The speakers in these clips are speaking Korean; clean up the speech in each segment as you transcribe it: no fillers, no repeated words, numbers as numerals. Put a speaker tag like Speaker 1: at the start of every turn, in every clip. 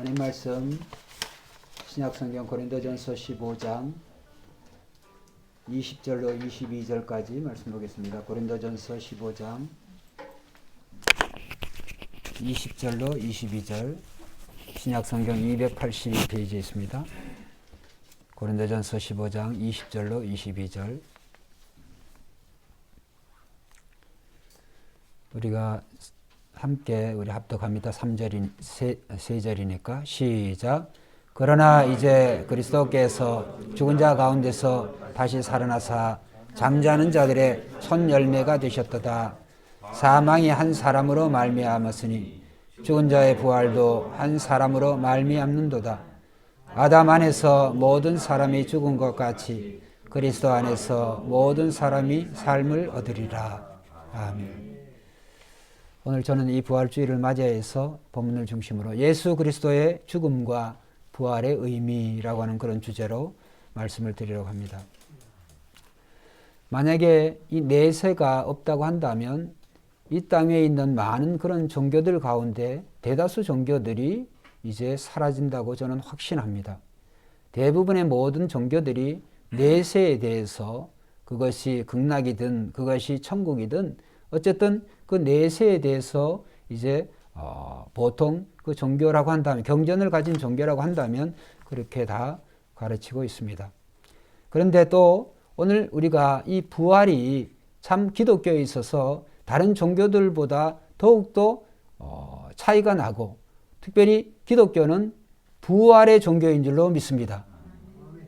Speaker 1: 하나님 말씀 신약성경 고린도전서 15장 20절로 22절까지 말씀 보겠습니다. 고린도전서 15장 20절로 22절 신약성경 282페이지에 있습니다. 고린도전서 15장 20절로 22절 우리가 함께 우리 합독합니다. 3절인 3절이니까 시작. 그러나 이제 그리스도께서 죽은 자 가운데서 다시 살아나사 잠자는 자들의 첫 열매가 되셨도다. 사망이 한 사람으로 말미암았으니 죽은 자의 부활도 한 사람으로 말미암는도다. 아담 안에서 모든 사람이 죽은 것 같이 그리스도 안에서 모든 사람이 삶을 얻으리라. 아멘. 오늘 저는 이 부활주의를 맞이해서 본문을 중심으로 예수 그리스도의 죽음과 부활의 의미라고 하는 그런 주제로 말씀을 드리려고 합니다. 만약에 이 내세가 없다고 한다면 이 땅에 있는 많은 그런 종교들 가운데 대다수 종교들이 이제 사라진다고 저는 확신합니다. 대부분의 모든 종교들이 내세에 대해서 그것이 극락이든 그것이 천국이든 어쨌든 그 내세에 대해서 이제 보통 그 종교라고 한다면 경전을 가진 종교라고 한다면 그렇게 다 가르치고 있습니다. 그런데 또 오늘 우리가 이 부활이 참 기독교에 있어서 다른 종교들보다 더욱더 차이가 나고 특별히 기독교는 부활의 종교인 줄로 믿습니다.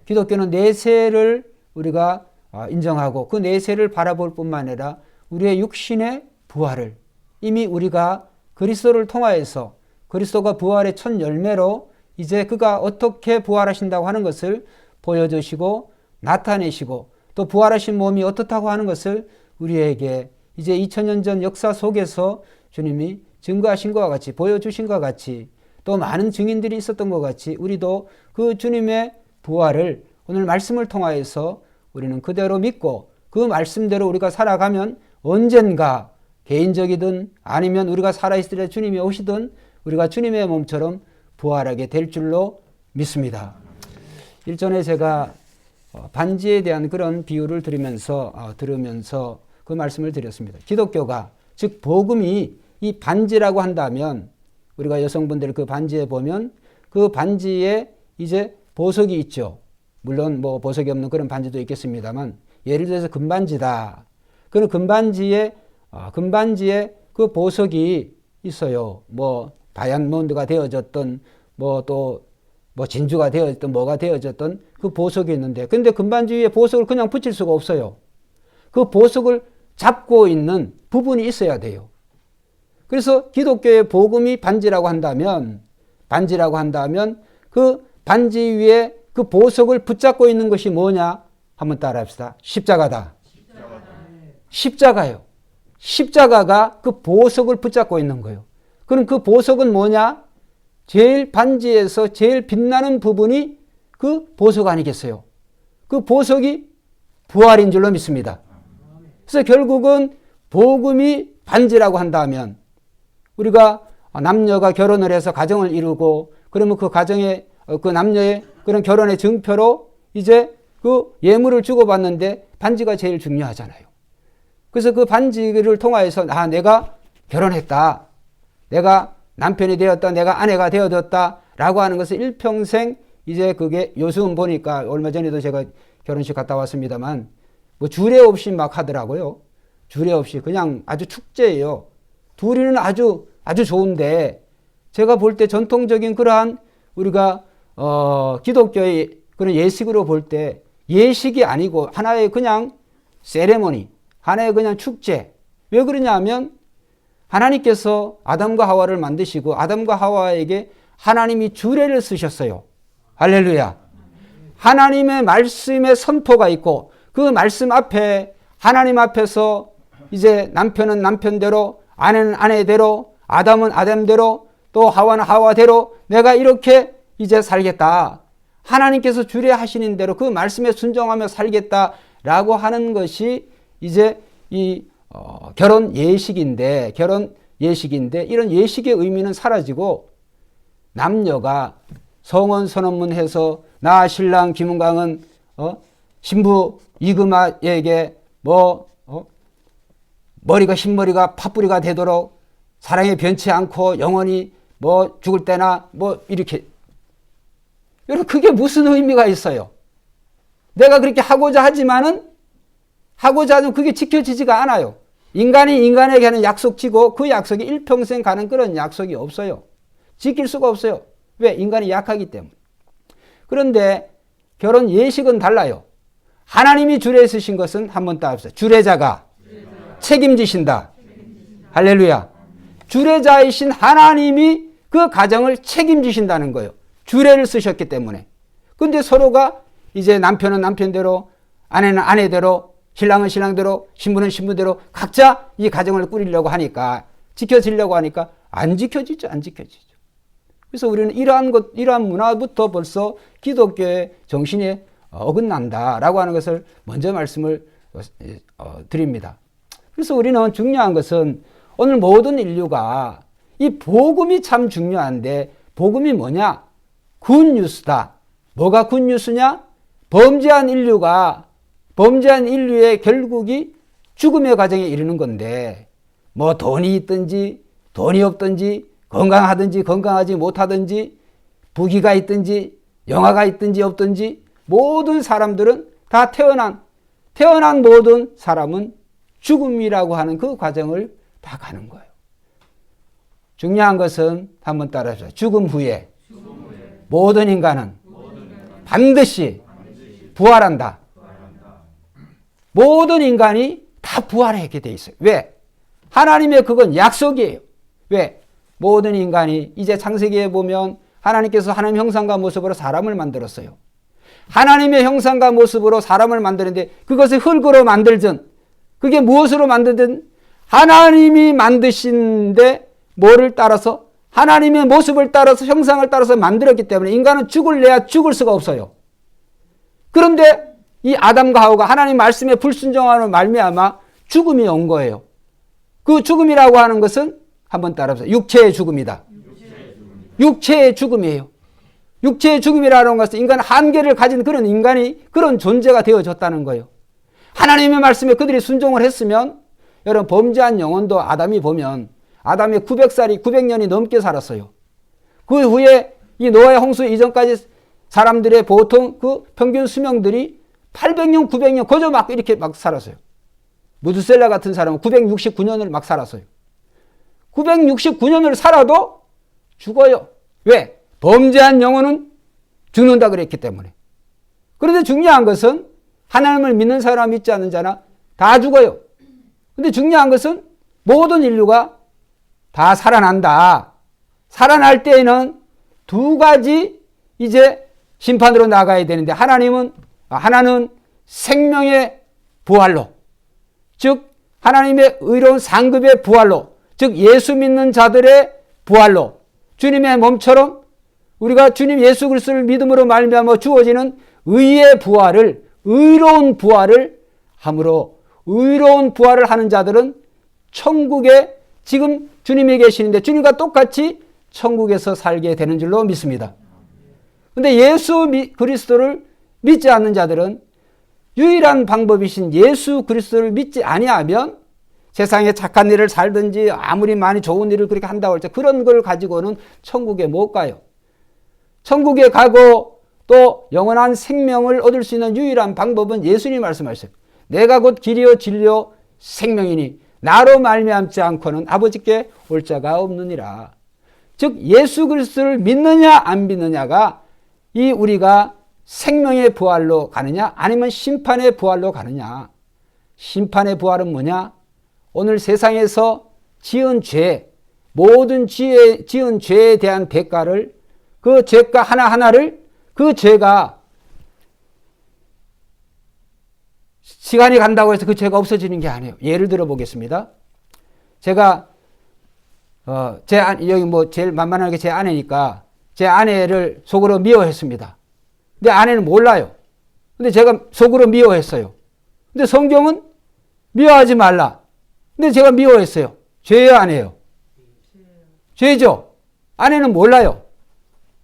Speaker 1: 기독교는 내세를 우리가 인정하고 그 내세를 바라볼 뿐만 아니라 우리의 육신의 부활을 이미 우리가 그리스도를 통하여서 그리스도가 부활의 첫 열매로 이제 그가 어떻게 부활하신다고 하는 것을 보여주시고 나타내시고 또 부활하신 몸이 어떻다고 하는 것을 우리에게 이제 2000년 전 역사 속에서 주님이 증거하신 것과 같이 보여주신 것과 같이 또 많은 증인들이 있었던 것 같이 우리도 그 주님의 부활을 오늘 말씀을 통하여서 우리는 그대로 믿고 그 말씀대로 우리가 살아가면 언젠가 개인적이든 아니면 우리가 살아있을 때 주님이 오시든 우리가 주님의 몸처럼 부활하게 될 줄로 믿습니다. 일전에 제가 반지에 대한 그런 비유를 들으면서 그 말씀을 드렸습니다. 기독교가 즉 복음이 이 반지라고 한다면 우리가 여성분들 그 반지에 보면 그 반지에 이제 보석이 있죠. 물론 뭐 보석이 없는 그런 반지도 있겠습니다만 예를 들어서 금반지다. 그런 금반지에 그 보석이 있어요. 뭐 다이아몬드가 되어졌던 뭐 또 뭐 진주가 되어졌던 뭐가 되어졌던 그 보석이 있는데 근데 금반지 위에 보석을 그냥 붙일 수가 없어요. 그 보석을 잡고 있는 부분이 있어야 돼요. 그래서 기독교의 복음이 반지라고 한다면 그 반지 위에 그 보석을 붙잡고 있는 것이 뭐냐? 한번 따라합시다. 십자가다. 십자가요. 십자가가 그 보석을 붙잡고 있는 거예요. 그럼 그 보석은 뭐냐? 제일 반지에서 제일 빛나는 부분이 그 보석 아니겠어요? 그 보석이 부활인 줄로 믿습니다. 그래서 결국은 복음이 반지라고 한다면 우리가 남녀가 결혼을 해서 가정을 이루고 그러면 그 가정의 그 남녀의 그런 결혼의 증표로 이제 그 예물을 주고받는데 반지가 제일 중요하잖아요. 그래서 그 반지를 통하여서 내가 결혼했다. 내가 남편이 되었다. 내가 아내가 되어졌다. 라고 하는 것을 일평생 이제 그게 요즘 보니까 얼마 전에도 제가 결혼식 갔다 왔습니다만 뭐 주례 없이 막 하더라고요. 주례 없이 그냥 아주 축제예요. 둘이는 아주 좋은데 제가 볼 때 전통적인 그러한 우리가 기독교의 그런 예식으로 볼 때 예식이 아니고 하나의 그냥 세레모니 하나의 그냥 축제. 왜 그러냐 하면 하나님께서 아담과 하와를 만드시고 아담과 하와에게 하나님이 주례를 쓰셨어요. 할렐루야. 하나님의 말씀의 선포가 있고 그 말씀 앞에 하나님 앞에서 이제 남편은 남편대로 아내는 아내대로 아담은 아담대로 또 하와는 하와대로 내가 이렇게 이제 살겠다. 하나님께서 주례하시는 대로 그 말씀에 순종하며 살겠다라고 하는 것이 이제 이 결혼 예식인데 이런 예식의 의미는 사라지고 남녀가 성혼 선언문 해서 나 신랑 김은광은 신부 이금아에게 머리가 흰머리가 팥뿌리가 되도록 사랑에 변치 않고 영원히 죽을 때나 이렇게. 여러분, 그게 무슨 의미가 있어요? 내가 그렇게 하고자 하지만 그게 지켜지지가 않아요. 인간이 인간에게 하는 약속지고 그 약속이 일평생 가는 그런 약속이 없어요. 지킬 수가 없어요. 왜? 인간이 약하기 때문에. 그런데 결혼 예식은 달라요. 하나님이 주례 쓰신 것은 한번 따라합시다. 주례자가 책임지신다. 할렐루야. 주례자이신 하나님이 그 가정을 책임지신다는 거예요. 주례를 쓰셨기 때문에. 근데 서로가 이제 남편은 남편대로, 아내는 아내대로, 신랑은 신랑대로, 신부는 신부대로 각자 이 가정을 꾸리려고 하니까, 지켜지려고 하니까 안 지켜지죠. 안 지켜지죠. 그래서 우리는 이러한 문화부터 벌써 기독교의 정신에 어긋난다라고 하는 것을 먼저 말씀을 드립니다. 그래서 우리는 중요한 것은 오늘 모든 인류가 이 복음이 참 중요한데, 복음이 뭐냐? 굿뉴스다. 뭐가 굿뉴스냐? 범죄한 인류의 결국이 죽음의 과정에 이르는 건데, 돈이 있든지 돈이 없든지, 건강하든지 건강하지 못하든지, 부귀가 있든지 영화가 있든지 없든지, 모든 사람들은 다 태어난 모든 사람은 죽음이라고 하는 그 과정을 다 가는 거예요. 중요한 것은 한번 따라해보세요. 죽음 후에 모든 인간은 반드시 부활한다. 모든 인간이 다 부활하게 돼 있어요. 왜? 하나님의 그건 약속이에요. 왜? 모든 인간이 이제 창세기에 보면 하나님께서 하나님 형상과 모습으로 사람을 만들었어요. 하나님의 형상과 모습으로 사람을 만드는데 그것을 흙으로 만들든, 그게 무엇으로 만들든 하나님이 만드신데 뭐를 따라서, 하나님의 모습을 따라서 형상을 따라서 만들었기 때문에 인간은 죽을래야 죽을 수가 없어요. 그런데 이 아담과 하와가 하나님 말씀에 불순종하는 말미암아 죽음이 온 거예요. 그 죽음이라고 하는 것은 한번 따라해보세요. 육체의 죽음이다. 육체의 죽음이에요. 육체의 죽음이라는 것은 인간 한계를 가진 그런 인간이 그런 존재가 되어졌다는 거예요. 하나님의 말씀에 그들이 순종을 했으면, 여러분, 범죄한 영혼도 아담이 보면 아담이 900년이 넘게 살았어요. 그 후에 이 노아의 홍수 이전까지 사람들의 보통 그 평균 수명들이 800년, 900년 거저 막 이렇게 막 살았어요. 무드셀라 같은 사람은 969년을 막 살았어요. 969년을 살아도 죽어요. 왜? 범죄한 영혼은 죽는다 그랬기 때문에. 그런데 중요한 것은 하나님을 믿는 사람, 믿지 않는 자나 다 죽어요. 근데 중요한 것은 모든 인류가 다 살아난다. 살아날 때에는 두 가지 이제 심판으로 나가야 되는데, 하나는 생명의 부활로, 즉 하나님의 의로운 상급의 부활로, 즉 예수 믿는 자들의 부활로, 주님의 몸처럼 우리가 주님 예수 그리스도를 믿음으로 말미암아 주어지는 의의 부활을, 의로운 부활을 함으로, 의로운 부활을 하는 자들은 천국에 지금 주님이 계시는데 주님과 똑같이 천국에서 살게 되는 줄로 믿습니다. 그런데 예수 그리스도를 믿지 않는 자들은 유일한 방법이신 예수 그리스도를 믿지 아니하면 세상에 착한 일을 살든지 아무리 많이 좋은 일을 그렇게 한다고 할지 그런 걸 가지고는 천국에 못 가요. 천국에 가고 또 영원한 생명을 얻을 수 있는 유일한 방법은 예수님이 말씀하셨어요. 내가 곧 길이요 진리요 생명이니 나로 말미암지 않고는 아버지께 올 자가 없느니라. 즉 예수 그리스도를 믿느냐 안 믿느냐가 이 우리가 생명의 부활로 가느냐 아니면 심판의 부활로 가느냐. 심판의 부활은 뭐냐? 오늘 세상에서 지은 죄, 모든 지은 죄에 대한 대가를, 그 죄가 하나하나를, 그 죄가 시간이 간다고 해서 그 죄가 없어지는 게 아니에요. 예를 들어 보겠습니다. 제가 여기 제일 만만하게 제 아내니까 제 아내를 속으로 미워했습니다. 근데 아내는 몰라요. 근데 제가 속으로 미워했어요. 근데 성경은 미워하지 말라. 근데 제가 미워했어요. 죄예요, 아니에요? 죄죠. 아내는 몰라요.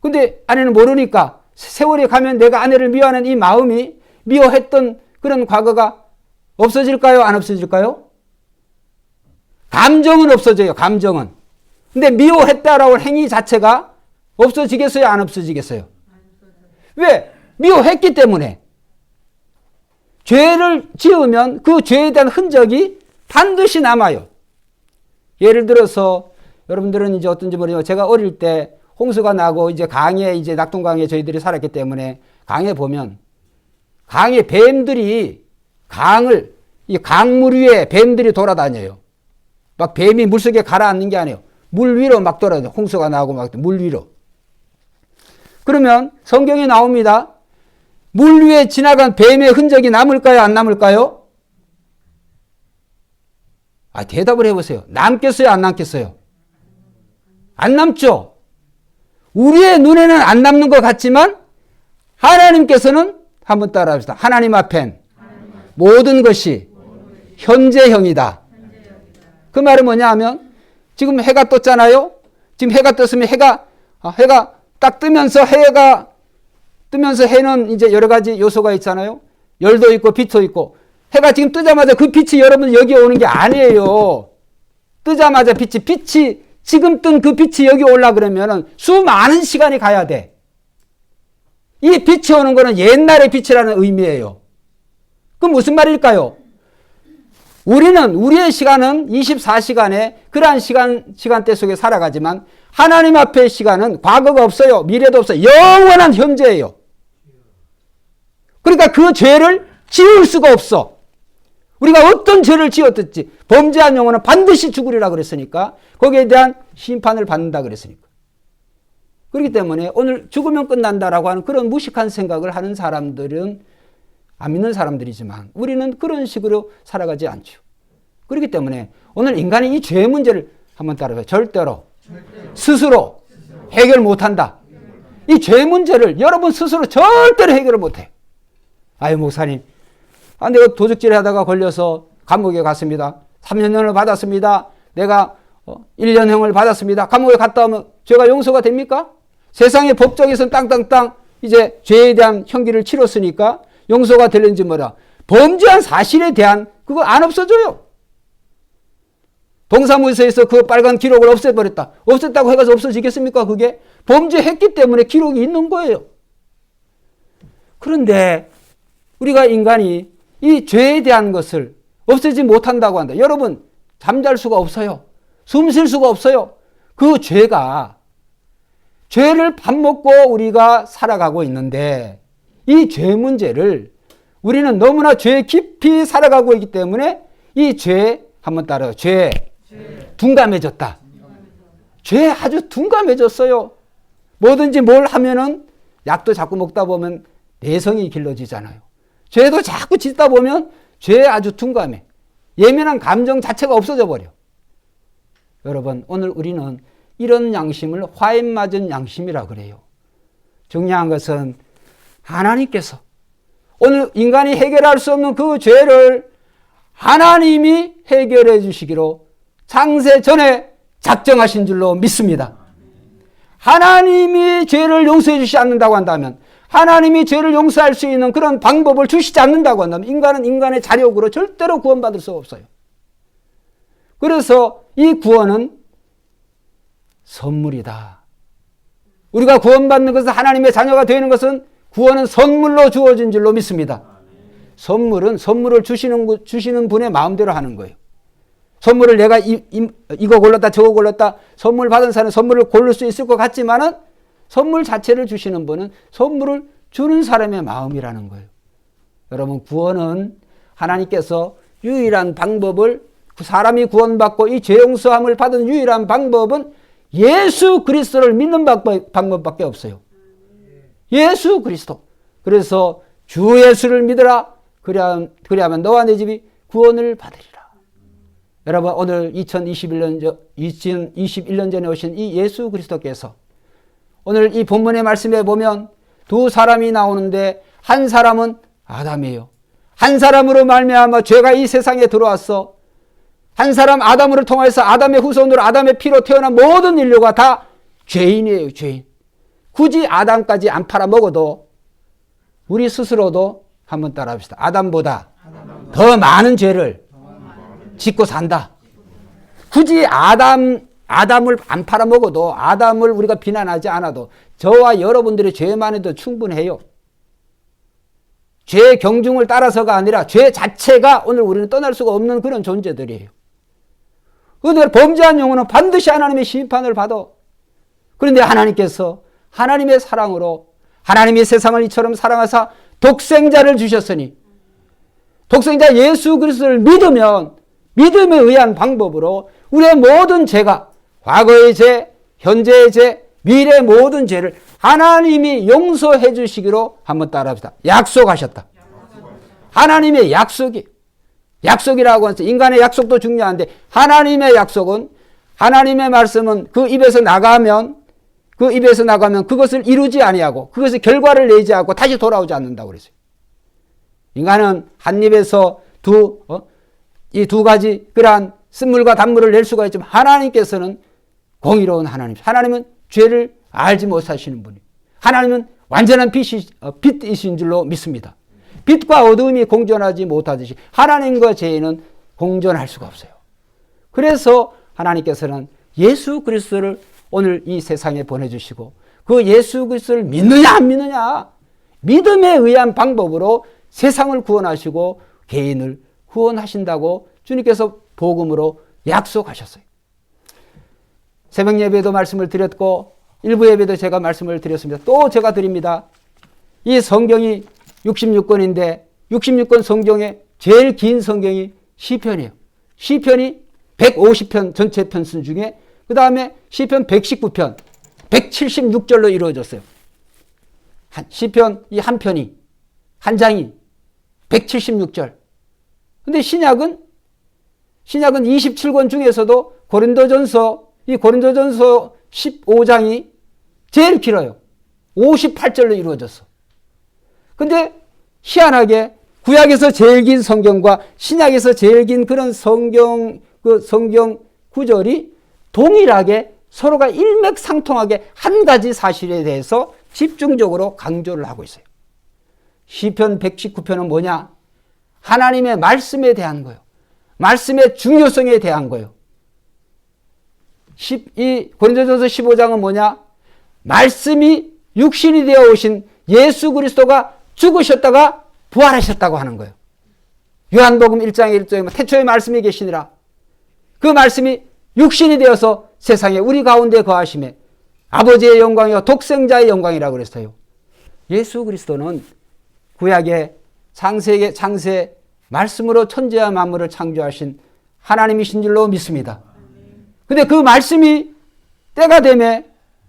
Speaker 1: 근데 아내는 모르니까 세월이 가면 내가 아내를 미워하는 이 마음이 미워했던 그런 과거가 없어질까요? 안 없어질까요? 감정은 없어져요. 감정은. 근데 미워했다라고 행위 자체가 없어지겠어요? 안 없어지겠어요? 왜? 미워했기 때문에. 죄를 지으면 그 죄에 대한 흔적이 반드시 남아요. 예를 들어서 여러분들은 이제 어떤지 모르지만 제가 어릴 때 홍수가 나고 이제 강에 이제 낙동강에 저희들이 살았기 때문에 강에 보면 강에 뱀들이 강을 이 강물 위에 뱀들이 돌아다녀요. 막 뱀이 물속에 가라앉는 게 아니에요. 물 위로 막 돌아다녀요. 홍수가 나고 막 물 위로. 그러면 성경에 나옵니다. 물 위에 지나간 뱀의 흔적이 남을까요? 안 남을까요? 대답을 해보세요. 남겠어요? 안 남겠어요? 안 남죠? 우리의 눈에는 안 남는 것 같지만 하나님께서는 한번 따라합시다. 하나님 앞엔 모든 것이 현재형이다. 그 말은 뭐냐 하면 지금 해가 떴잖아요. 지금 해가 떴으면 해가 딱 뜨면서 해는 이제 여러 가지 요소가 있잖아요. 열도 있고 빛도 있고 해가 지금 뜨자마자 그 빛이 여러분 여기 오는 게 아니에요. 뜨자마자 빛이 지금 뜬 그 빛이 여기 올라 그러면은 수많은 시간이 가야 돼. 이 빛이 오는 거는 옛날의 빛이라는 의미예요. 그럼 무슨 말일까요? 우리의 시간은 24시간에 그러한 시간대 속에 살아가지만 하나님 앞의 시간은 과거가 없어요. 미래도 없어요. 영원한 현재예요. 그러니까 그 죄를 지울 수가 없어. 우리가 어떤 죄를 지었든지 범죄한 영혼은 반드시 죽으리라 그랬으니까 거기에 대한 심판을 받는다 그랬으니까. 그렇기 때문에 오늘 죽으면 끝난다라고 하는 그런 무식한 생각을 하는 사람들은 안 믿는 사람들이지만 우리는 그런 식으로 살아가지 않죠. 그렇기 때문에 오늘 인간이 이 죄의 문제를 한번 따라해요. 절대로 스스로 해결 못한다. 이 죄의 문제를 여러분 스스로 절대로 해결을 못해요. 아유 목사님, 내가 도둑질 하다가 걸려서 감옥에 갔습니다. 3년형을 받았습니다. 내가 1년형을 받았습니다. 감옥에 갔다 오면 죄가 용서가 됩니까? 세상의 법정에서는 땅땅땅 이제 죄에 대한 형기를 치렀으니까 용서가 되는지 뭐라. 범죄한 사실에 대한 그거 안 없어져요. 동사무소에서 그 빨간 기록을 없애버렸다. 없앴다고 해가지고 없어지겠습니까? 그게 범죄했기 때문에 기록이 있는 거예요. 그런데 우리가 인간이 이 죄에 대한 것을 없애지 못한다고 한다. 여러분 잠잘 수가 없어요. 숨 쉴 수가 없어요. 그 죄를 밥 먹고 우리가 살아가고 있는데 이 죄 문제를 우리는 너무나 죄 깊이 살아가고 있기 때문에 이 죄 한번 따라요. 죄 둔감해졌다. 죄 아주 둔감해졌어요. 뭐든지 뭘 하면은 약도 자꾸 먹다 보면 내성이 길러지잖아요. 죄도 자꾸 짓다 보면 죄에 아주 둔감해. 예민한 감정 자체가 없어져 버려. 여러분 오늘 우리는 이런 양심을 화해 맞은 양심이라 그래요. 중요한 것은 하나님께서 오늘 인간이 해결할 수 없는 그 죄를 하나님이 해결해 주시기로 창세 전에 작정하신 줄로 믿습니다. 하나님이 죄를 용서해 주시지 않는다고 한다면, 하나님이 죄를 용서할 수 있는 그런 방법을 주시지 않는다고 한다면 인간은 인간의 자력으로 절대로 구원받을 수 없어요. 그래서 이 구원은 선물이다. 우리가 구원받는 것은, 하나님의 자녀가 되는 것은 구원은 선물로 주어진 줄로 믿습니다. 선물을 주시는 분의 마음대로 하는 거예요. 선물을 내가 이거 골랐다 저거 골랐다, 선물 받은 사람은 선물을 고를 수 있을 것 같지만은 선물 자체를 주시는 분은 선물을 주는 사람의 마음이라는 거예요. 여러분 구원은 하나님께서 유일한 방법을, 그 사람이 구원받고 이 죄 용서함을 받은 유일한 방법은 예수 그리스도를 믿는 방법밖에 없어요. 예수 그리스도. 그래서 주 예수를 믿으라. 그리하면 너와 내 집이 구원을 받으리라. 여러분 오늘 2021년 전에 오신 이 예수 그리스도께서 오늘 이 본문의 말씀에 보면 두 사람이 나오는데 한 사람은 아담이에요. 한 사람으로 말미암아 죄가 이 세상에 들어왔어. 한 사람 아담으로 통해서 아담의 후손으로 아담의 피로 태어난 모든 인류가 다 죄인이에요. 죄인. 굳이 아담까지 안 팔아먹어도 우리 스스로도 한번 따라합시다. 아담보다 더 많은 죄를 짓고 산다. 굳이 아담을 안 팔아먹어도, 아담을 우리가 비난하지 않아도 저와 여러분들의 죄만 해도 충분해요. 죄 경중을 따라서가 아니라 죄 자체가 오늘 우리는 떠날 수가 없는 그런 존재들이에요. 그런데 범죄한 영혼은 반드시 하나님의 심판을 받아. 그런데 하나님께서 하나님의 사랑으로 하나님이 세상을 이처럼 사랑하사 독생자를 주셨으니, 독생자 예수 그리스도를 믿으면 믿음에 의한 방법으로 우리의 모든 죄가, 과거의 죄, 현재의 죄, 미래의 모든 죄를 하나님이 용서해 주시기로 한번 따라합시다. 약속하셨다. 하나님의 약속이, 약속이라고 해서 인간의 약속도 중요한데 하나님의 약속은, 하나님의 말씀은 그 입에서 나가면 그것을 이루지 아니하고 그것의 결과를 내지 않고 다시 돌아오지 않는다고 그랬어요. 인간은 한 입에서 이 두 가지 그러한 쓴물과 단물을 낼 수가 있지만 하나님께서는 공의로운 하나님, 하나님은 죄를 알지 못하시는 분이, 하나님은 완전한 빛이신 줄로 믿습니다. 빛과 어두움이 공존하지 못하듯이 하나님과 죄인은 공존할 수가 없어요. 그래서 하나님께서는 예수 그리스도를 오늘 이 세상에 보내주시고, 그 예수 그리스도를 믿느냐 안 믿느냐, 믿음에 의한 방법으로 세상을 구원하시고 개인을 구원하신다고 주님께서 복음으로 약속하셨어요. 새벽 예배도 말씀을 드렸고 일부 예배도 제가 말씀을 드렸습니다. 또 제가 드립니다. 이 성경이 66권인데 66권 성경에 제일 긴 성경이 시편이에요. 시편이 150편 전체 편순 중에 그 다음에 시편 119편 176절로 이루어졌어요. 시편 이 한 편이, 한 장이 176절. 근데 신약은 27권 중에서도 고린도전서 15장이 제일 길어요. 58절로 이루어졌어. 근데 희한하게 구약에서 제일 긴 성경과 신약에서 제일 긴 그런 성경 구절이 동일하게 서로가 일맥상통하게 한 가지 사실에 대해서 집중적으로 강조를 하고 있어요. 시편 119편은 뭐냐? 하나님의 말씀에 대한 거예요. 말씀의 중요성에 대한 거예요. 이 고린도전서 15장은 뭐냐? 말씀이 육신이 되어 오신 예수 그리스도가 죽으셨다가 부활하셨다고 하는 거예요. 요한복음 1장의 1절에 태초에 말씀이 계시니라. 그 말씀이 육신이 되어서 세상에 우리 가운데 거하심에 아버지의 영광이요 독생자의 영광이라고 그랬어요. 예수 그리스도는 구약의 창세 말씀으로 천지와 만물을 창조하신 하나님이신 줄로 믿습니다. 근데 그 말씀이 때가 되면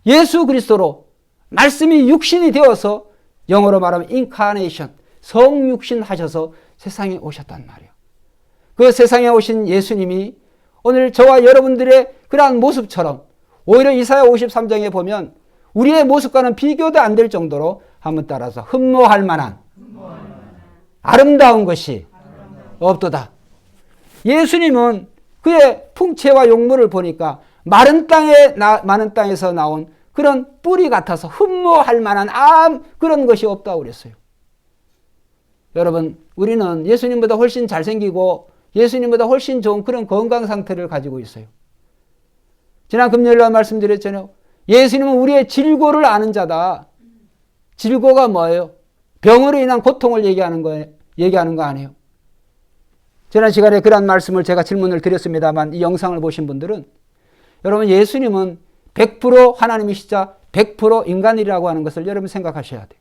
Speaker 1: 예수 그리스도로 말씀이 육신이 되어서 영어로 말하면 인카네이션, 성육신 하셔서 세상에 오셨단 말이에요. 그 세상에 오신 예수님이 오늘 저와 여러분들의 그러한 모습처럼 오히려 이사야 53장에 보면 우리의 모습과는 비교도 안 될 정도로 한번 따라서 흠모할 만한 아름다운 것이 없도다. 예수님은 그의 풍채와 용모를 보니까 마른 땅에서 나온 그런 뿌리 같아서 흠모할 만한 그런 것이 없다고 그랬어요. 여러분, 우리는 예수님보다 훨씬 잘생기고 예수님보다 훨씬 좋은 그런 건강 상태를 가지고 있어요. 지난 금요일날 말씀드렸잖아요. 예수님은 우리의 질고를 아는 자다. 질고가 뭐예요? 병으로 인한 고통을 얘기하는 거 아니에요. 지난 시간에 그런 말씀을 제가 질문을 드렸습니다만 이 영상을 보신 분들은 여러분 예수님은 100% 하나님이시자 100% 인간이라고 하는 것을 여러분 생각하셔야 돼요.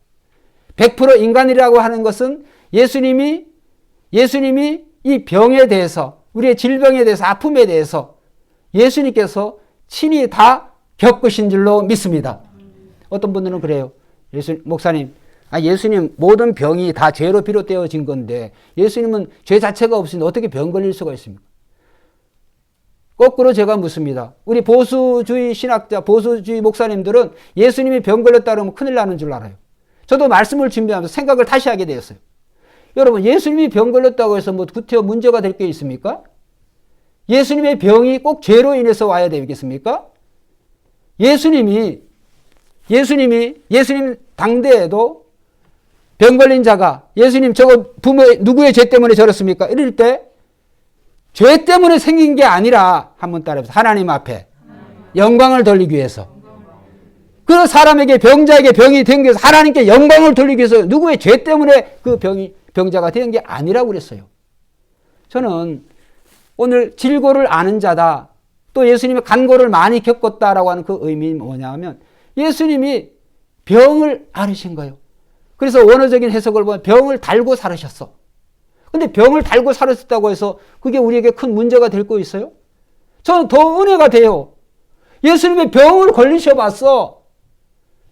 Speaker 1: 100% 인간이라고 하는 것은 예수님이 이 병에 대해서, 우리의 질병에 대해서, 아픔에 대해서 예수님께서 친히 다 겪으신 줄로 믿습니다. 어떤 분들은 그래요. 목사님, 예수님 모든 병이 다 죄로 비롯되어진 건데 예수님은 죄 자체가 없으니 어떻게 병 걸릴 수가 있습니까? 거꾸로 제가 묻습니다. 우리 보수주의 신학자, 보수주의 목사님들은 예수님이 병 걸렸다 그러면 큰일 나는 줄 알아요. 저도 말씀을 준비하면서 생각을 다시 하게 되었어요. 여러분, 예수님이 병 걸렸다고 해서 구태여 문제가 될 게 있습니까? 예수님의 병이 꼭 죄로 인해서 와야 되겠습니까? 예수님이 예수님 당대에도 병 걸린 자가 예수님 저거 누구의 죄 때문에 저렇습니까? 이럴 때 죄 때문에 생긴 게 아니라 한번 따라해보세요. 하나님 앞에 영광을 돌리기 위해서. 그 사람에게 병자에게 병이 된 게 하나님께 영광을 돌리기 위해서 누구의 죄 때문에 그 병자가 된 게 아니라고 그랬어요. 저는 오늘 질고를 아는 자다. 또 예수님의 간고를 많이 겪었다라고 하는 그 의미는 뭐냐 하면 예수님이 병을 앓으신 거예요. 그래서 원어적인 해석을 보면 병을 달고 살으셨어. 근데 병을 달고 살았다고 해서 그게 우리에게 큰 문제가 될 거 있어요? 저는 더 은혜가 돼요. 예수님의 병을 걸리셔 봤어.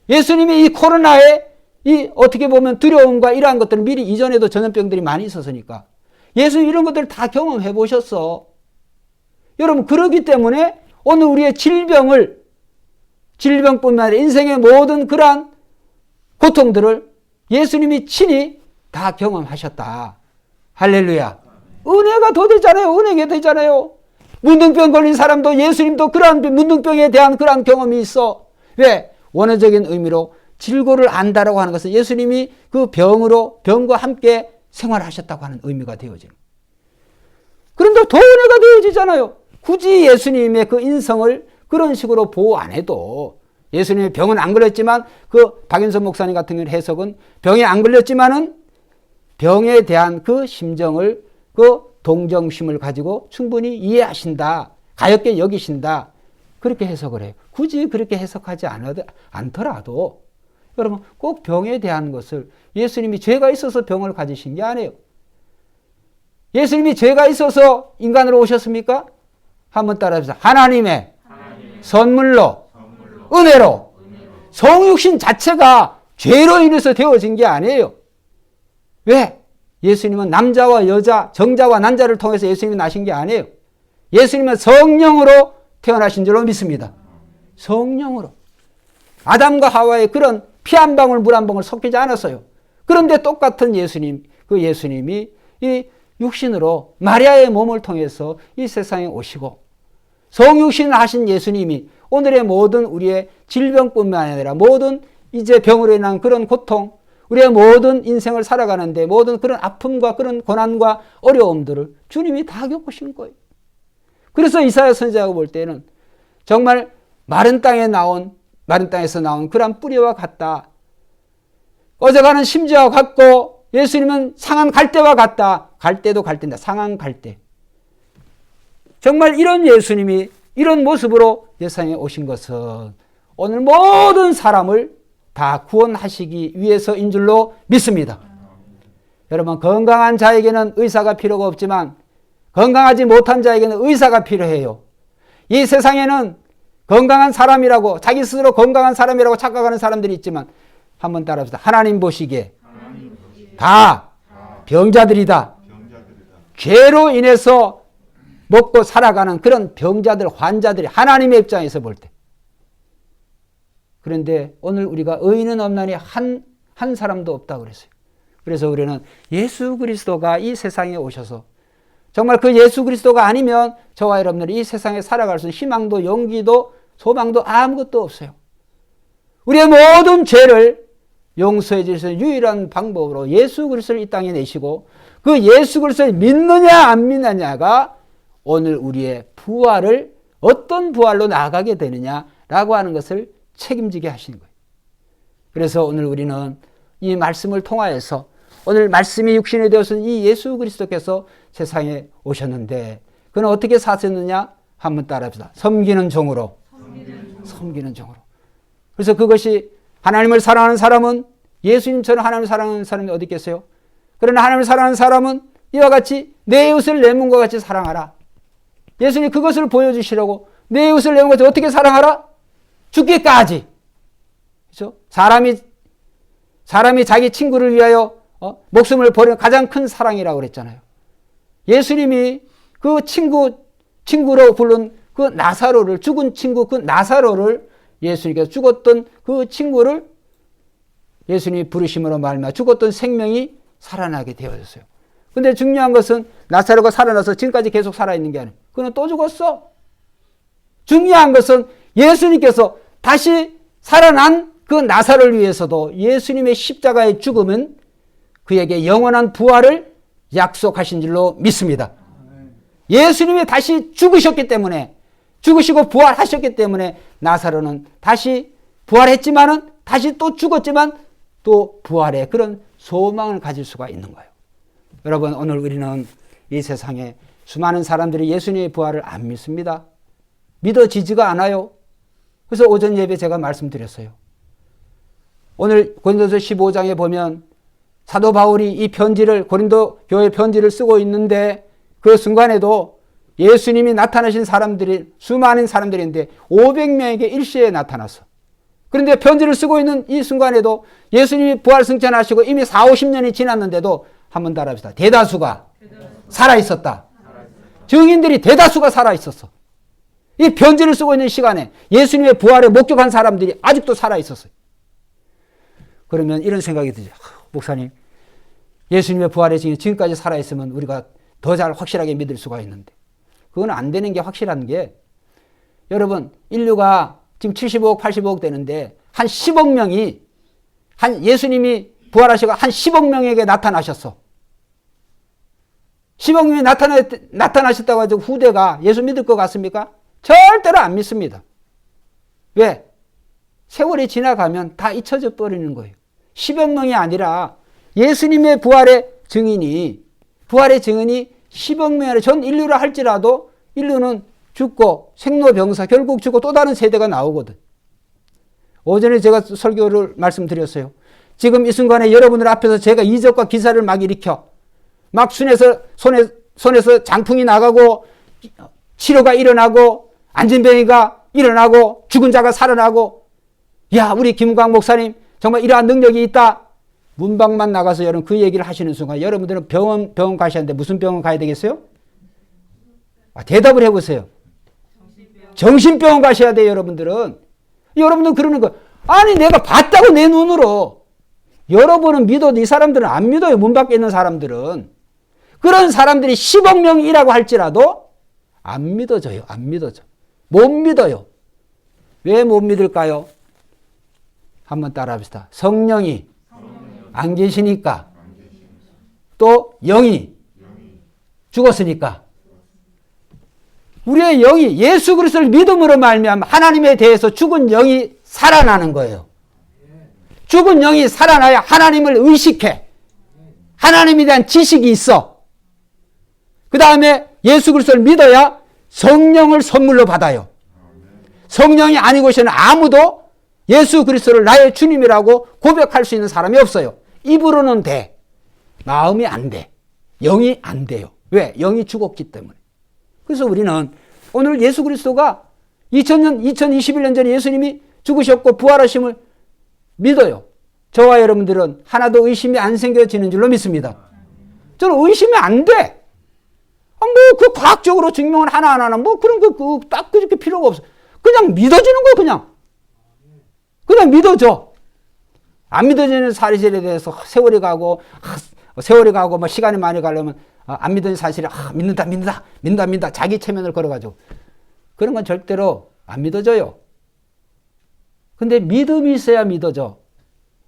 Speaker 1: 예수님이 이 코로나에 이 어떻게 보면 두려움과 이러한 것들은 미리 이전에도 전염병들이 많이 있었으니까 예수님 이런 것들을 다 경험해 보셨어. 여러분 그러기 때문에 오늘 우리의 질병뿐만 아니라 인생의 모든 그러한 고통들을 예수님이 친히 다 경험하셨다. 할렐루야. 은혜가 더 되잖아요. 은혜가 되잖아요. 문둥병 걸린 사람도 예수님도 그러한 문둥병에 대한 그러한 경험이 있어. 왜? 원어적인 의미로 질고를 안다라고 하는 것은 예수님이 그 병과 함께 생활하셨다고 하는 의미가 되어지는. 그런데 더 은혜가 되어지잖아요. 굳이 예수님의 그 인성을 그런 식으로 보호 안 해도 예수님의 병은 안 걸렸지만 그 박윤선 목사님 같은 경우는 해석은 병에 안 걸렸지만은 병에 대한 그 심정을 그 동정심을 가지고 충분히 이해하신다. 가볍게 여기신다. 그렇게 해석을 해요. 굳이 그렇게 해석하지 않더라도 여러분 꼭 병에 대한 것을 예수님이 죄가 있어서 병을 가지신 게 아니에요. 예수님이 죄가 있어서 인간으로 오셨습니까? 한번 따라해보세요. 하나님의 선물로 은혜로 성육신 자체가 죄로 인해서 되어진 게 아니에요. 왜? 예수님은 남자와 여자, 정자와 난자를 통해서 예수님이 나신 게 아니에요. 예수님은 성령으로 태어나신 줄로 믿습니다. 성령으로. 아담과 하와의 그런 피 한 방울 물 한 방울 섞이지 않았어요. 그런데 똑같은 예수님, 그 예수님이 이 육신으로 마리아의 몸을 통해서 이 세상에 오시고 성육신을 하신 예수님이 오늘의 모든 우리의 질병뿐만 아니라 모든 이제 병으로 인한 그런 고통, 우리의 모든 인생을 살아가는데 모든 그런 아픔과 그런 고난과 어려움들을 주님이 다 겪으신 거예요. 그래서 이사야 선지자가 볼 때는 정말 마른 땅에서 나온 그런 뿌리와 같다. 꺼져가는 심지와 같고 예수님은 상한 갈대와 같다. 갈대도 갈대인데 상한 갈대. 정말 이런 예수님이 이런 모습으로 세상에 오신 것은 오늘 모든 사람을 다 구원하시기 위해서인 줄로 믿습니다. 여러분 건강한 자에게는 의사가 필요가 없지만 건강하지 못한 자에게는 의사가 필요해요. 이 세상에는 건강한 사람이라고 자기 스스로 건강한 사람이라고 착각하는 사람들이 있지만 한번 따라합시다. 하나님 보시기에 다 병자들이다. 죄로 인해서 먹고 살아가는 그런 병자들, 환자들이 하나님의 입장에서 볼 때. 그런데 오늘 우리가 의인은 없나니 한 사람도 없다고 그랬어요. 그래서 우리는 예수 그리스도가 이 세상에 오셔서 정말 그 예수 그리스도가 아니면 저와 여러분들이 이 세상에 살아갈 수 있는 희망도 용기도 소망도 아무것도 없어요. 우리의 모든 죄를 용서해 주시는 유일한 방법으로 예수 그리스도를 이 땅에 내시고 그 예수 그리스도를 믿느냐 안 믿느냐가 오늘 우리의 부활을 어떤 부활로 나아가게 되느냐라고 하는 것을 책임지게 하시는 거예요. 그래서 오늘 우리는 이 말씀을 통하여서 오늘 말씀이 육신이 되어서 이 예수 그리스도께서 세상에 오셨는데 그는 어떻게 사셨느냐? 한번 따라합시다. 섬기는 종으로. 섬기는 종으로. 그래서 그것이 하나님을 사랑하는 사람은 예수님처럼 하나님을 사랑하는 사람이 어디 있겠어요? 그러나 하나님을 사랑하는 사람은 이와 같이 내 이웃을 내 몸과 같이 사랑하라. 예수님 그것을 보여주시려고 내 이웃을 내 몸과 같이 어떻게 사랑하라? 죽기까지. 그렇죠? 사람이 자기 친구를 위하여 목숨을 버리는 가장 큰 사랑이라고 그랬잖아요. 예수님이 그 친구로 부른 그 나사로를, 죽은 친구 그 나사로를 예수님께서 죽었던 그 친구를 예수님이 부르심으로 말미암아 죽었던 생명이 살아나게 되어졌어요. 근데 중요한 것은 나사로가 살아나서 지금까지 계속 살아있는 게 아니에요. 그는 또 죽었어. 중요한 것은 예수님께서 다시 살아난 그 나사로를 위해서도 예수님의 십자가의 죽음은 그에게 영원한 부활을 약속하신 줄로 믿습니다. 예수님이 다시 죽으셨기 때문에, 죽으시고 부활하셨기 때문에 나사로는 다시 부활했지만은 다시 또 죽었지만 또 부활의 그런 소망을 가질 수가 있는 거예요. 여러분, 오늘 우리는 이 세상에 수많은 사람들이 예수님의 부활을 안 믿습니다. 믿어지지가 않아요. 그래서 오전 예배 제가 말씀드렸어요. 오늘 고린도서 15장에 보면 사도 바울이 이 편지를, 고린도 교회 편지를 쓰고 있는데 그 순간에도 예수님이 나타나신 사람들이 수많은 사람들인데 500명에게 일시에 나타났어. 그런데 편지를 쓰고 있는 이 순간에도 예수님이 부활 승천하시고 이미 40, 50년이 지났는데도 한번 따라합시다. 대다수가 살아있었다. 증인들이 대다수가 살아있었어. 이 편지를 쓰고 있는 시간에 예수님의 부활에 목격한 사람들이 아직도 살아있었어요. 그러면 이런 생각이 들죠. 목사님, 예수님의 부활의 증인 지금까지 살아있으면 우리가 더 잘 확실하게 믿을 수가 있는데 그건 안 되는 게 확실한 게, 여러분, 인류가 지금 75억, 85억 되는데 한 10억 명이 예수님이 부활하시고 한 10억 명에게 나타나셨어. 10억 명이 나타나셨다고 해서 후대가 예수 믿을 것 같습니까? 절대로 안 믿습니다. 왜? 세월이 지나가면 다 잊혀져 버리는 거예요. 10억 명이 아니라 예수님의 부활의 증인이 10억 명이 아니라 전 인류라 할지라도 인류는 죽고 생로병사 결국 죽고 또 다른 세대가 나오거든. 오전에 제가 설교를 말씀드렸어요. 지금 이 순간에 여러분들 앞에서 제가 이적과 기사를 막 일으켜 막 손에서 장풍이 나가고 치료가 일어나고 안진병이가 일어나고 죽은 자가 살아나고, 야, 우리 김광 목사님 정말 이러한 능력이 있다. 문방만 나가서 여러분 그 얘기를 하시는 순간 여러분들은 병원 가셔야 하는데 무슨 병원 가야 되겠어요? 대답을 해보세요. 정신병원 가셔야 돼요. 여러분들은 그러는 거, 아니 내가 봤다고 내 눈으로. 여러분은 믿어도 이 사람들은 안 믿어요. 문 밖에 있는 사람들은. 그런 사람들이 10억 명이라고 할지라도 안 믿어져요. 안 믿어져. 못 믿어요. 왜 못 믿을까요? 한번 따라합시다. 성령이 안 계시니까, 또 영이 죽었으니까. 우리의 영이 예수 그리스도를 믿음으로 말미암아 하나님에 대해서 죽은 영이 살아나는 거예요. 죽은 영이 살아나야 하나님을 의식해. 하나님에 대한 지식이 있어. 그 다음에 예수 그리스도를 믿어야 성령을 선물로 받아요. 성령이 아니고서는 아무도 예수 그리스도를 나의 주님이라고 고백할 수 있는 사람이 없어요. 입으로는 돼. 마음이 안 돼. 영이 안 돼요. 왜? 영이 죽었기 때문에. 그래서 우리는 오늘 예수 그리스도가 2021년 전에 예수님이 죽으셨고 부활하심을 믿어요. 저와 여러분들은 하나도 의심이 안 생겨지는 줄로 믿습니다. 저는 의심이 안 돼. 그 과학적으로 증명은 하나하나는 그런 거 딱 그렇게 필요가 없어. 그냥 믿어지는 거예요, 그냥 믿어져. 안 믿어지는 사실에 대해서 세월이 가고 막 시간이 많이 가려면 안 믿는 사실을 믿는다 자기 체면을 걸어가지고 그런 건 절대로 안 믿어져요. 근데 믿음이 있어야 믿어져.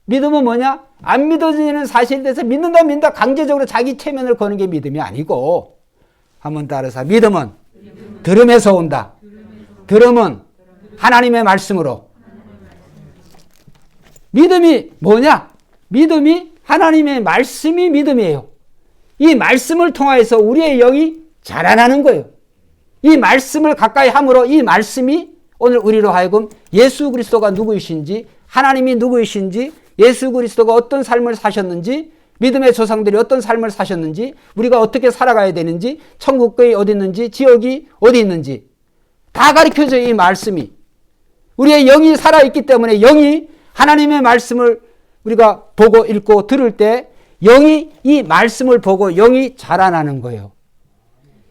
Speaker 1: 믿음은 뭐냐? 안 믿어지는 사실에 대해서 믿는다 강제적으로 자기 체면을 거는 게 믿음이 아니고, 한번 따라서 믿음은 들음에서 온다. 들음은 하나님의 말씀으로. 믿음이 뭐냐? 믿음이 하나님의 말씀이 믿음이에요. 이 말씀을 통하여서 우리의 영이 자라나는 거예요. 이 말씀을 가까이 함으로 이 말씀이 오늘 우리로 하여금 예수 그리스도가 누구이신지, 하나님이 누구이신지, 예수 그리스도가 어떤 삶을 사셨는지, 믿음의 조상들이 어떤 삶을 사셨는지, 우리가 어떻게 살아가야 되는지, 천국이 어디 있는지, 지옥이 어디 있는지 다 가르쳐줘요. 이 말씀이. 우리의 영이 살아있기 때문에 영이 하나님의 말씀을 우리가 보고 읽고 들을 때 영이 이 말씀을 보고 영이 자라나는 거예요.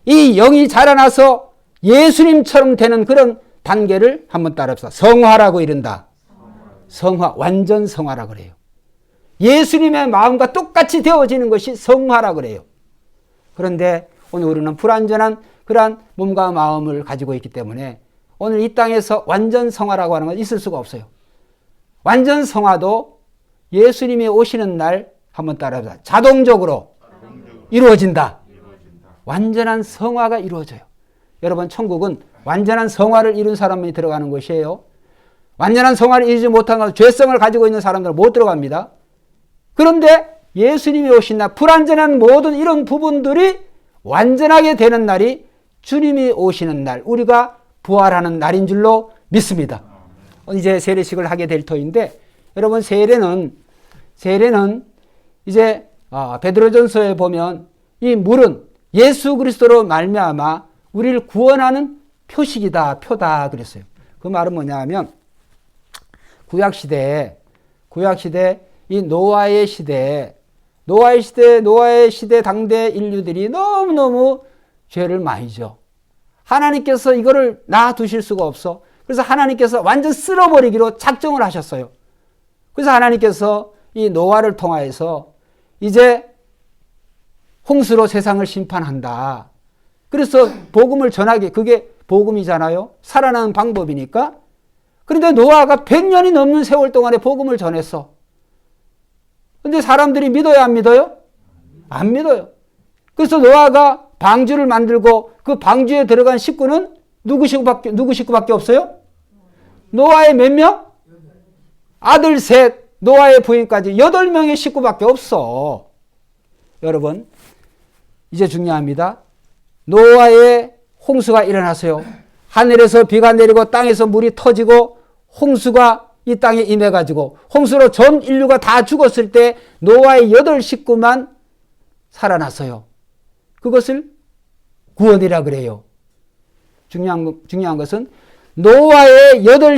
Speaker 1: 이 영이 자라나서 예수님처럼 되는 그런 단계를 한번 따라합시다. 성화라고 이른다. 성화, 완전 성화라고 그래요. 예수님의 마음과 똑같이 되어지는 것이 성화라고 그래요. 그런데 오늘 우리는 불완전한 그러한 몸과 마음을 가지고 있기 때문에 오늘 이 땅에서 완전 성화라고 하는 건 있을 수가 없어요. 완전 성화도 예수님이 오시는 날 한번 따라해보자. 자동적으로 이루어진다. 완전한 성화가 이루어져요. 여러분, 천국은 완전한 성화를 이룬 사람이 들어가는 곳이에요. 완전한 성화를 이루지 못한 것, 죄성을 가지고 있는 사람들은 못 들어갑니다. 그런데 예수님이 오신 날, 불완전한 모든 이런 부분들이 완전하게 되는 날이 주님이 오시는 날, 우리가 부활하는 날인 줄로 믿습니다. 이제 세례식을 하게 될 터인데, 여러분, 세례는 이제 베드로전서에 보면 이 물은 예수 그리스도로 말미암아 우리를 구원하는 표식이다, 표다 그랬어요. 그 말은 뭐냐 하면, 구약시대에 이 노아의 시대 당대 인류들이 너무너무 죄를 많이 져. 하나님께서 이거를 놔두실 수가 없어. 그래서 하나님께서 완전 쓸어버리기로 작정을 하셨어요. 그래서 하나님께서 이 노아를 통하여서 이제 홍수로 세상을 심판한다. 그래서 복음을 전하게, 그게 복음이잖아요. 살아나는 방법이니까. 그런데 노아가 100년이 넘는 세월 동안에 복음을 전했어. 근데 사람들이 믿어요, 안 믿어요? 안 믿어요. 그래서 노아가 방주를 만들고 그 방주에 들어간 식구는 누구 식구밖에 없어요? 노아의 몇 명? 아들 셋, 노아의 부인까지 8명의 식구밖에 없어. 여러분, 이제 중요합니다. 노아의 홍수가 일어났어요. 하늘에서 비가 내리고 땅에서 물이 터지고 홍수가 이 땅에 임해가지고 홍수로 전 인류가 다 죽었을 때 노아의 8 식구만 살아났어요. 그것을 구원이라 그래요. 중요한 것은 노아의 8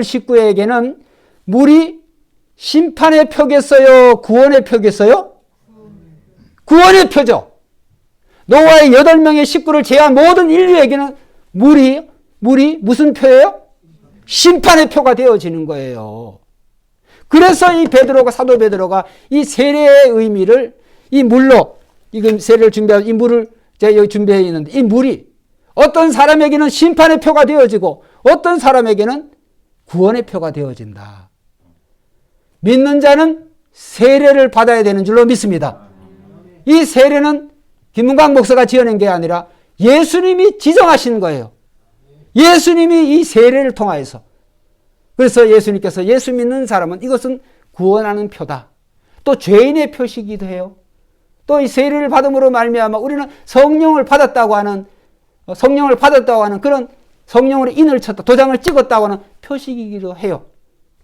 Speaker 1: 식구에게는 물이 심판의 표겠어요? 구원의 표겠어요? 구원의 표죠. 노아의 8명의 식구를 제외한 모든 인류에게는 물이 무슨 표예요? 심판의 표가 되어지는 거예요. 그래서 이 사도 베드로가 이 세례의 의미를 이 물로, 이건 세례를 준비하고 이 물을 제가 여기 준비해 있는데, 이 물이 어떤 사람에게는 심판의 표가 되어지고 어떤 사람에게는 구원의 표가 되어진다. 믿는 자는 세례를 받아야 되는 줄로 믿습니다. 이 세례는 김문광 목사가 지어낸 게 아니라 예수님이 지정하신 거예요. 예수님이 이 세례를 통하여서. 그래서 예수님께서 예수 믿는 사람은 이것은 구원하는 표다. 또 죄인의 표시이기도 해요. 또 이 세례를 받음으로 말미암아 우리는 성령을 받았다고 하는 그런 성령으로 인을 쳤다, 도장을 찍었다고 하는 표식이기도 해요.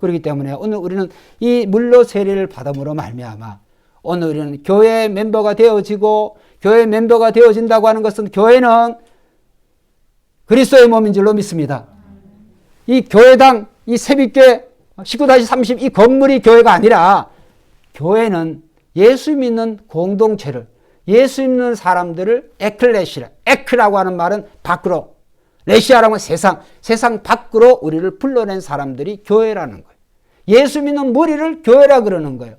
Speaker 1: 그렇기 때문에 오늘 우리는 이 물로 세례를 받음으로 말미암아 오늘 우리는 교회 멤버가 되어지고, 교회 멤버가 되어진다고 하는 것은 교회는 그리스도의 몸인 줄로 믿습니다. 이 교회당, 이 새벽교회 19-30 이 건물이 교회가 아니라 교회는 예수 믿는 공동체를, 예수 믿는 사람들을 에클라고 하는 말은 밖으로, 레시아라고 하면 세상 밖으로 우리를 불러낸 사람들이 교회라는 거예요. 예수 믿는 무리를 교회라 그러는 거예요.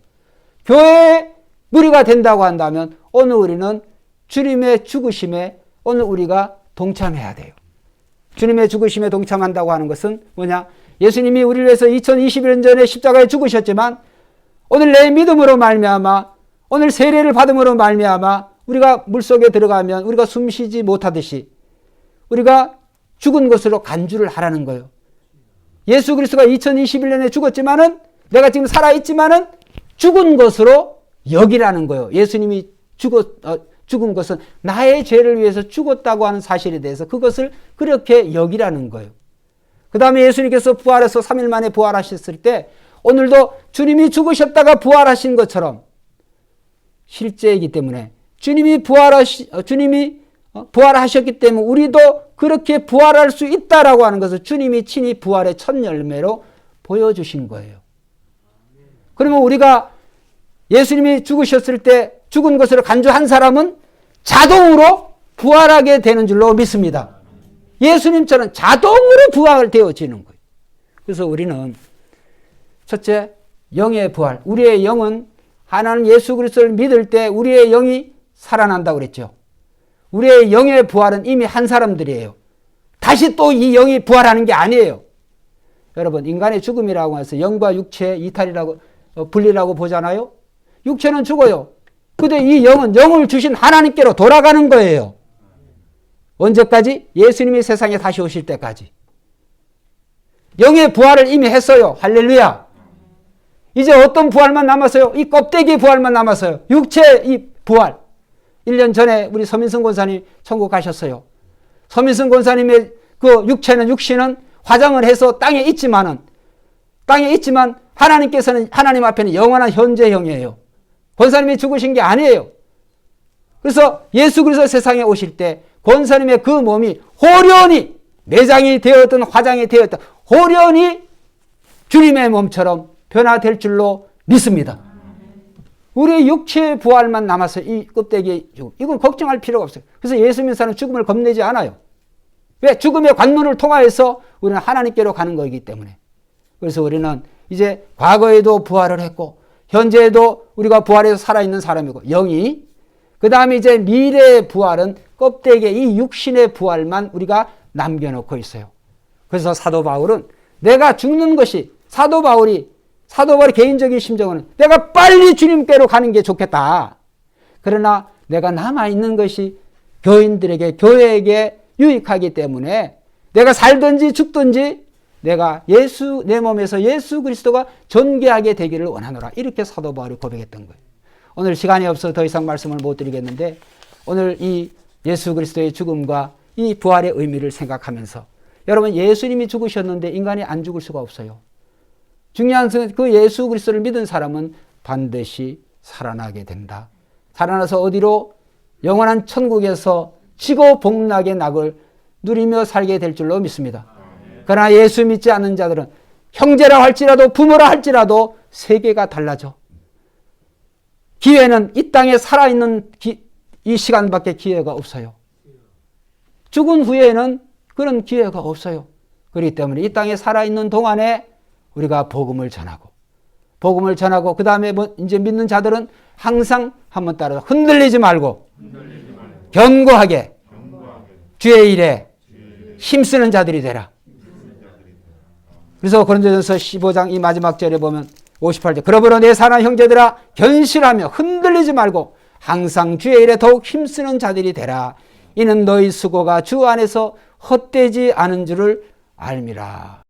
Speaker 1: 교회의 무리가 된다고 한다면 오늘 우리는 주님의 죽으심에 오늘 우리가 동참해야 돼요. 주님의 죽으심에 동참한다고 하는 것은 뭐냐? 예수님이 우리를 위해서 2021년 전에 십자가에 죽으셨지만 오늘 내 믿음으로 말미암아, 오늘 세례를 받음으로 말미암아 우리가 물속에 들어가면 우리가 숨쉬지 못하듯이 우리가 죽은 것으로 간주를 하라는 거예요. 예수 그리스도가 2021년에 죽었지만은, 내가 지금 살아있지만은 죽은 것으로 여기라는 거예요. 예수님이 죽은 것은 나의 죄를 위해서 죽었다고 하는 사실에 대해서 그것을 그렇게 여기라는 거예요. 그 다음에 예수님께서 부활해서 3일 만에 부활하셨을 때 오늘도 주님이 죽으셨다가 부활하신 것처럼 실제이기 때문에 주님이 부활하셨기 때문에 우리도 그렇게 부활할 수 있다라고 하는 것을 주님이 친히 부활의 첫 열매로 보여주신 거예요. 그러면 우리가 예수님이 죽으셨을 때 죽은 것으로 간주한 사람은 자동으로 부활하게 되는 줄로 믿습니다. 예수님처럼 자동으로 부활되어지는 거예요. 그래서 우리는 첫째, 영의 부활. 우리의 영은 하나님 예수 그리스도를 믿을 때 우리의 영이 살아난다고 그랬죠. 우리의 영의 부활은 이미 한 사람들이에요. 다시 또 이 영이 부활하는 게 아니에요. 여러분, 인간의 죽음이라고 해서 영과 육체의 이탈이라고 분리라고 보잖아요. 육체는 죽어요. 근데 이 영은 영을 주신 하나님께로 돌아가는 거예요. 언제까지? 예수님이 세상에 다시 오실 때까지. 영의 부활을 이미 했어요. 할렐루야. 이제 어떤 부활만 남았어요? 이 껍데기 부활만 남았어요. 육체의 이 부활. 1년 전에 우리 서민승 권사님 천국 가셨어요. 서민승 권사님의 그 육신은 화장을 해서 땅에 있지만 하나님께서는 하나님 앞에는 영원한 현재형이에요. 권사님이 죽으신 게 아니에요. 그래서 예수 그리스도 세상에 오실 때 권사님의 그 몸이 호련히 내장이 되었든 화장이 되었든 호련히 주님의 몸처럼 변화될 줄로 믿습니다. 우리 육체의 부활만 남아서 이 껍데기의 죽음, 이건 걱정할 필요가 없어요. 그래서 예수 믿는 사람은 죽음을 겁내지 않아요. 왜? 죽음의 관문을 통하여서 우리는 하나님께로 가는 거이기 때문에. 그래서 우리는 이제 과거에도 부활을 했고 현재에도 우리가 부활해서 살아있는 사람이고 영이, 그 다음에 이제 미래의 부활은 껍데기의 이 육신의 부활만 우리가 남겨놓고 있어요. 그래서 사도 바울은 내가 죽는 것이, 사도 바울의 개인적인 심정은 내가 빨리 주님께로 가는 게 좋겠다. 그러나 내가 남아있는 것이 교인들에게, 교회에게 유익하기 때문에 내가 살든지 죽든지 내가 내 몸에서 예수 그리스도가 존귀하게 되기를 원하노라. 이렇게 사도 바울이 고백했던 거예요. 오늘 시간이 없어서 더 이상 말씀을 못 드리겠는데 오늘 이 예수 그리스도의 죽음과 이 부활의 의미를 생각하면서 여러분, 예수님이 죽으셨는데 인간이 안 죽을 수가 없어요. 중요한 것은 그 예수 그리스도를 믿은 사람은 반드시 살아나게 된다. 살아나서 어디로? 영원한 천국에서 치고 복락의 낙을 누리며 살게 될 줄로 믿습니다. 그러나 예수 믿지 않는 자들은 형제라 할지라도 부모라 할지라도 세계가 달라져. 기회는 이 땅에 살아있는 이 시간밖에 기회가 없어요. 죽은 후에는 그런 기회가 없어요. 그렇기 때문에 이 땅에 살아있는 동안에 우리가 복음을 전하고 그 다음에 이제 믿는 자들은 항상 한번 따라 흔들리지 말고 견고하게 주의 일에 힘쓰는 자들이 되라. 그래서 고린도전서 15장 이 마지막 절에 보면 58절, 그러므로 내 사랑하는 형제들아 견실하며 흔들리지 말고 항상 주의 일에 더욱 힘쓰는 자들이 되라. 이는 너희 수고가 주 안에서 헛되지 않은 줄을 알미라.